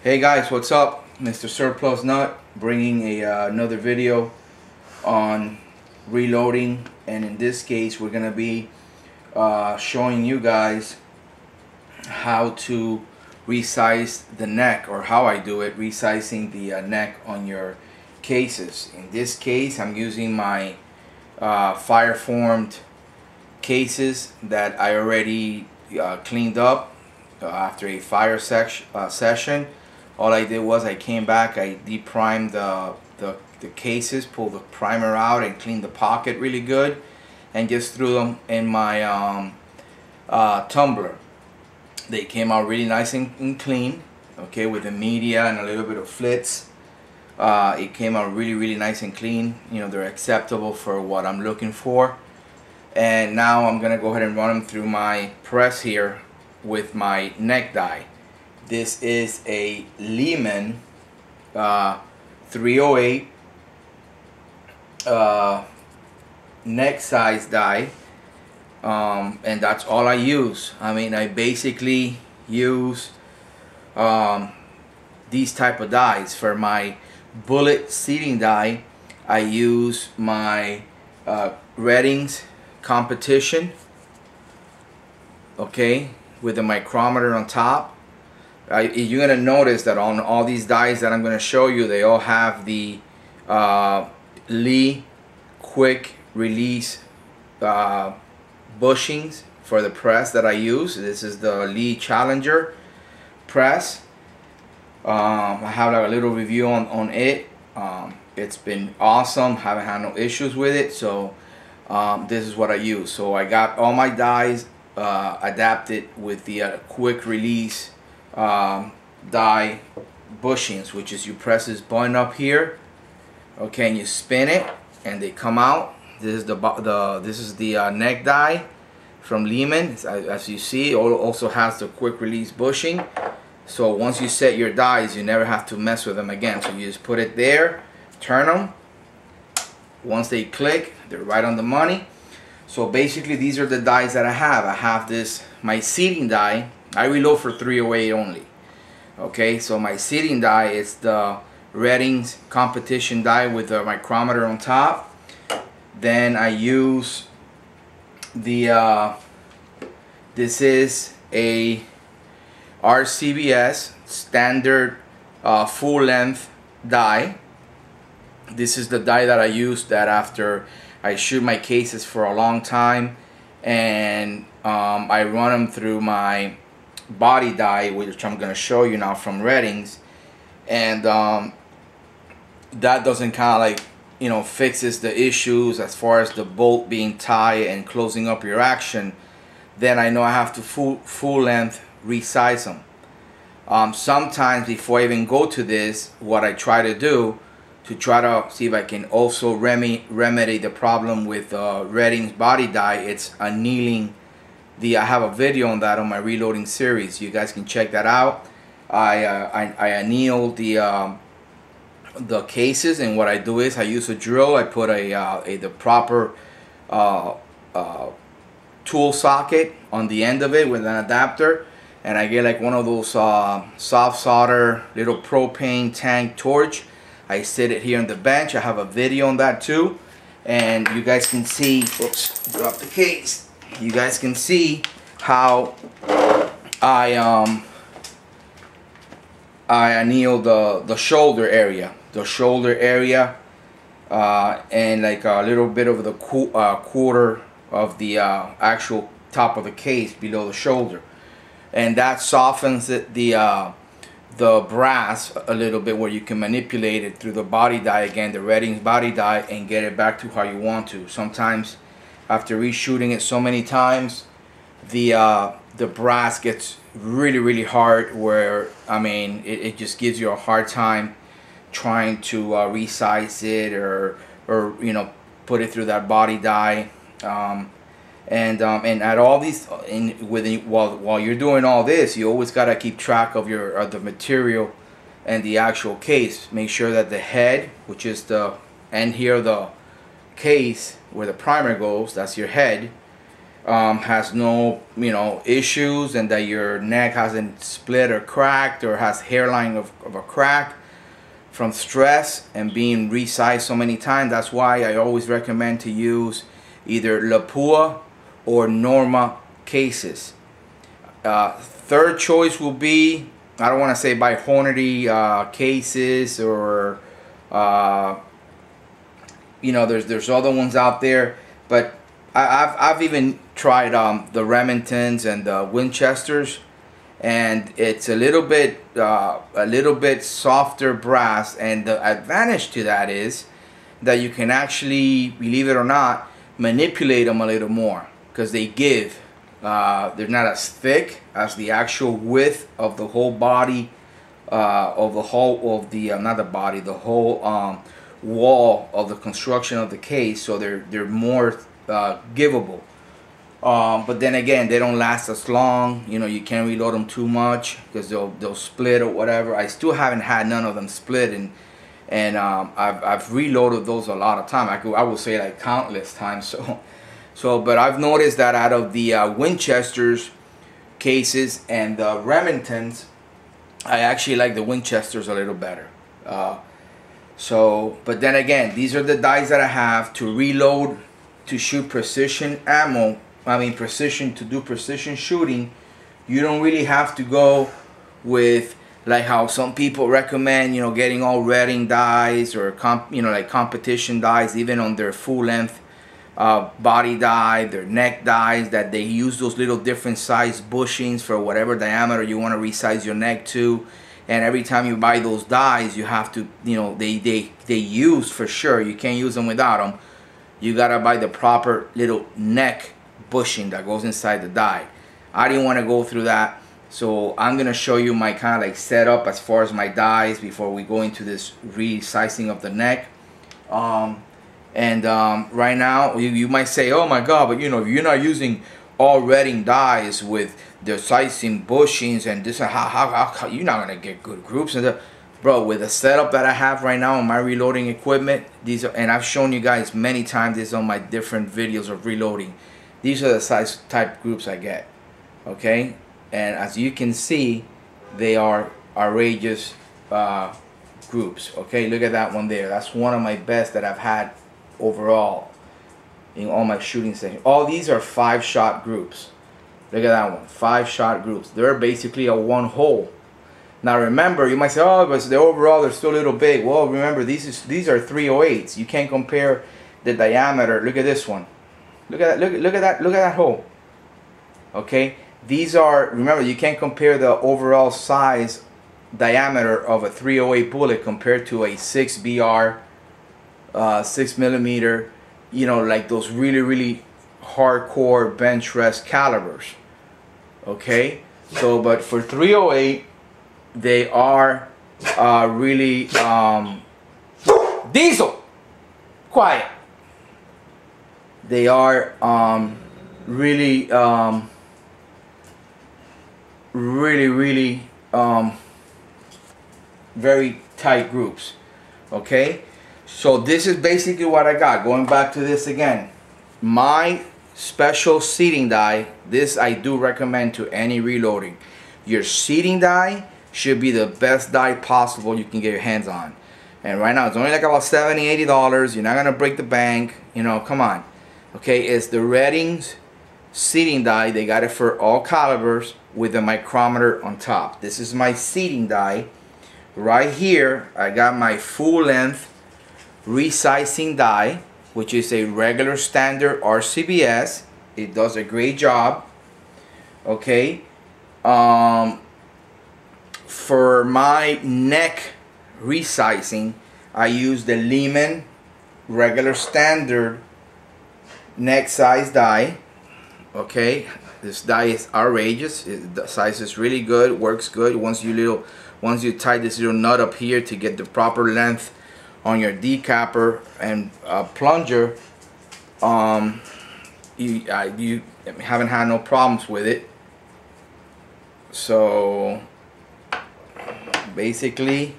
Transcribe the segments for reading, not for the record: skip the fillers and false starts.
Hey guys, what's up? Mr. Surplus Nut bringing another video on reloading, and in this case we're gonna be showing you guys how to resize the neck, or how I do it, resizing the neck on your cases. In this case I'm using my fire formed cases that I already cleaned up after a fire session. All I did was I came back, I de-primed the cases, pulled the primer out and cleaned the pocket really good, and just threw them in my tumbler. They came out really nice and clean, okay, with the media and a little bit of flitz. It came out really nice and clean. You know, they're acceptable for what I'm looking for. And now I'm gonna go ahead and run them through my press here with my neck die. This is a Lehman 308 neck size die, and that's all I use. I mean, I basically use these type of dies. For my bullet seating die, I use my Reddings competition, okay, with the micrometer on top. You're gonna notice that on all these dies that I'm gonna show you, they all have the Lee quick release bushings for the press that I use. This is the Lee Challenger press. I have like a little review on it. It's been awesome. Haven't had no issues with it. So this is what I use. So I got all my dies adapted with the quick release die bushings, which is you press this button up here, okay, and you spin it and they come out. This is the neck die from Lehman. As you see, it also has the quick release bushing. So once you set your dies, you never have to mess with them again. So you just put it there, turn them. Once they click, they're right on the money. So basically these are the dies that I have. I have this, my seating die. I reload for 308 only. Okay, so my seating die is the Reddings competition die with the micrometer on top. Then I use the this is a RCBS standard full length die. This is the die that I use that after I shoot my cases for a long time, and I run them through my body die, which I'm going to show you now, from Reddings, and that doesn't kind of like, you know, fixes the issues as far as the bolt being tight and closing up your action. Then I know I have to full length resize them. Sometimes before I even go to this, what I try to do to try to see if I can also remedy the problem with Reddings body die, it's annealing. I have a video on that on my reloading series. You guys can check that out. I anneal the cases, and what I do is I use a drill. I put the proper tool socket on the end of it with an adapter, and I get like one of those soft solder little propane tank torch. I set it here on the bench. I have a video on that too, and you guys can see. Oops, drop the case. You guys can see how I anneal the shoulder area, and like a little bit of the quarter of the actual top of the case below the shoulder, and that softens the brass a little bit, where you can manipulate it through the body die again, the Reddings body die, and get it back to how you want to. Sometimes after reshooting it so many times, the brass gets really hard, where I mean it just gives you a hard time trying to resize it or you know, put it through that body die. And at all these, while you're doing all this, you always gotta keep track of the material and the actual case. Make sure that the head, which is the end here of the case where the primer goes, that's your head, has no, you know, issues, and that your neck hasn't split or cracked or has hairline of a crack from stress and being resized so many times. That's why I always recommend to use either Lapua or Norma cases. Third choice will be, I don't want to say by Hornady cases, or you know, there's other ones out there, but I've even tried the Remingtons and the Winchesters, and it's a little bit softer brass, and the advantage to that is that you can actually, believe it or not, manipulate them a little more, because they give. They're not as thick as the actual width of the whole body, of the whole of the not the body, the whole wall of the construction of the case. So they're more givable. But then again, they don't last as long. You know, you can't reload them too much because they'll split or whatever. I still haven't had none of them split, and I've reloaded those a lot of time. I would say like countless times. But I've noticed that out of the Winchesters cases and the Remingtons, I actually like the Winchesters a little better. But then again, these are the dies that I have to reload, to shoot precision ammo. I mean precision, to do precision shooting. You don't really have to go with like how some people recommend, you know, getting all redding dies or like competition dies, even on their full length body die, their neck dies, that they use those little different size bushings for whatever diameter you want to resize your neck to. And every time you buy those dies, you have to, you know, they use for sure. You can't use them without them. You gotta buy the proper little neck bushing that goes inside the die. I didn't want to go through that, so I'm gonna show you my kind of like setup as far as my dies before we go into this resizing of the neck. Right now you might say, oh my god, but you know, if you're not using all redding dies with the sizing bushings and this, how you're not gonna get good groups. And bro, with the setup that I have right now on my reloading equipment, these are, and I've shown you guys many times this on my different videos of reloading, these are the size type groups I get. Okay, and as you can see, they are outrageous groups. Okay, look at that one there. That's one of my best that I've had overall in all my shooting sessions. All these are 5-shot groups. Look at that one, 5-shot groups. They're basically a one hole. Now remember, you might say, oh, but the overall they're still a little big. Well, remember, these are 308s. You can't compare the diameter. Look at this one. Look at that. Look at that hole. Okay, these are, remember, you can't compare the overall size diameter of a 308 bullet compared to a 6BR 6mm, you know, like those really hardcore bench rest calibers. Okay, so but for 308, they are really Diesel, quiet. They are really very tight groups. Okay, so this is basically what I got. Going back to this again, my special seating die, this I do recommend to any reloading. Your seating die should be the best die possible you can get your hands on. And right now it's only like about $70–80. You're not gonna break the bank, you know, come on. Okay, it's the Reddings seating die. They got it for all calibers with a micrometer on top. This is my seating die. Right here I got my full length resizing die, which is a regular standard RCBS. It does a great job. Okay, for my neck resizing, I use the Lehman regular standard neck size die. Okay, this die is outrageous. The size is really good, works good. Once you tie this little nut up here to get the proper length on your decapper and plunger, you haven't had no problems with it. So basically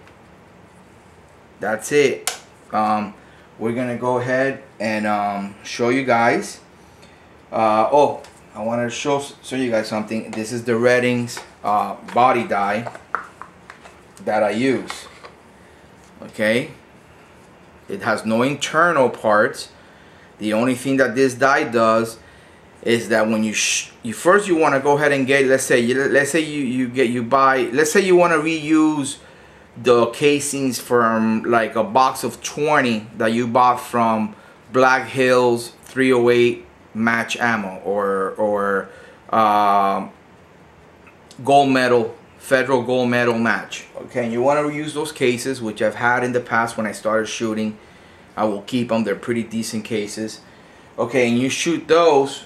that's it. We're gonna go ahead and show you guys. Oh, I wanted to show you guys something. This is the Reddings body die that I use. Okay, it has no internal parts. The only thing that this die does is that when you first you want to go ahead and get, let's say you buy, let's say you want to reuse the casings from like a box of 20 that you bought from Black Hills 308 match ammo or gold medal, federal gold medal match. Okay, and you want to reuse those cases, which I've had in the past when I started shooting. I will keep them. They're pretty decent cases. Okay, and you shoot those,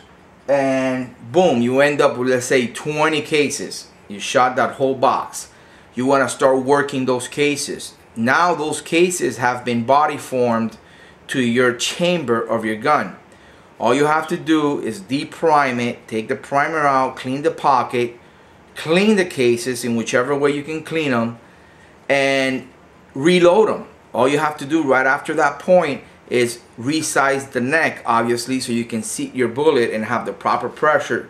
and boom, you end up with, let's say, 20 cases. You shot that whole box. You want to start working those cases. Now those cases have been body formed to your chamber of your gun. All you have to do is deprime it, take the primer out, clean the pocket, clean the cases in whichever way you can clean them, and reload them. All you have to do right after that point is resize the neck, obviously, so you can seat your bullet and have the proper pressure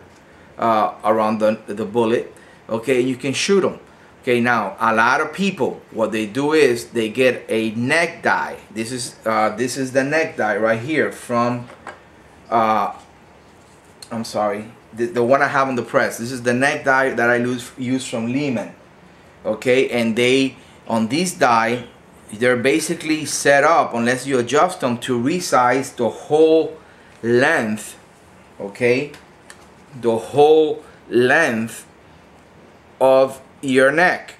around the bullet. Okay, and you can shoot them. Okay, now a lot of people, what they do is they get a neck die. This is the neck die right here from I'm sorry, the one I have on the press. This is the neck die that I use from Lehman. Okay, and they, on these die, they're basically set up, unless you adjust them, to resize the whole length. Okay, the whole length of your neck.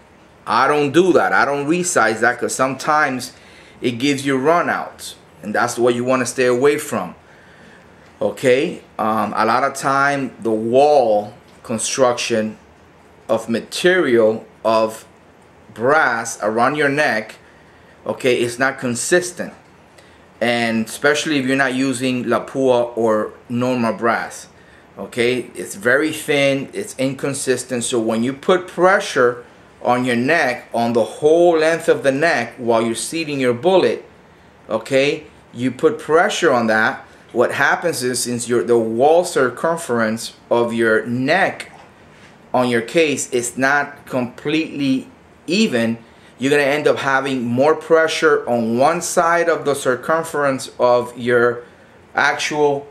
I don't do that. I don't resize that because sometimes it gives you runouts, and that's what you want to stay away from. Okay, a lot of time the wall construction of material of brass around your neck, okay, it's not consistent, and especially if you're not using Lapua or normal brass. Okay, it's very thin, it's inconsistent. So when you put pressure on your neck, on the whole length of the neck, while you're seating your bullet, okay, you put pressure on that. What happens is, since the wall circumference of your neck on your case is not completely even, you're going to end up having more pressure on one side of the circumference of your actual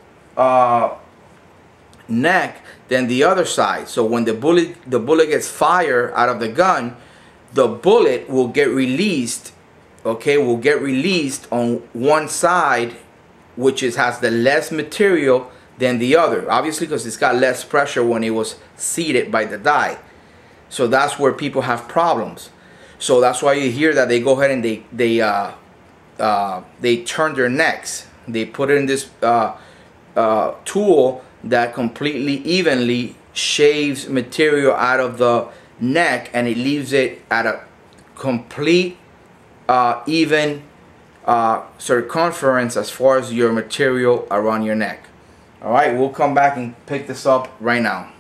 neck than the other side. So when the bullet gets fired out of the gun, the bullet will get released, okay, will get released on one side, which has the less material than the other, obviously, because it's got less pressure when it was seated by the die. So that's where people have problems. So that's why you hear that they go ahead and they turn their necks. They put it in this tool that completely evenly shaves material out of the neck, and it leaves it at a complete even circumference as far as your material around your neck. Alright, we'll come back and pick this up right now.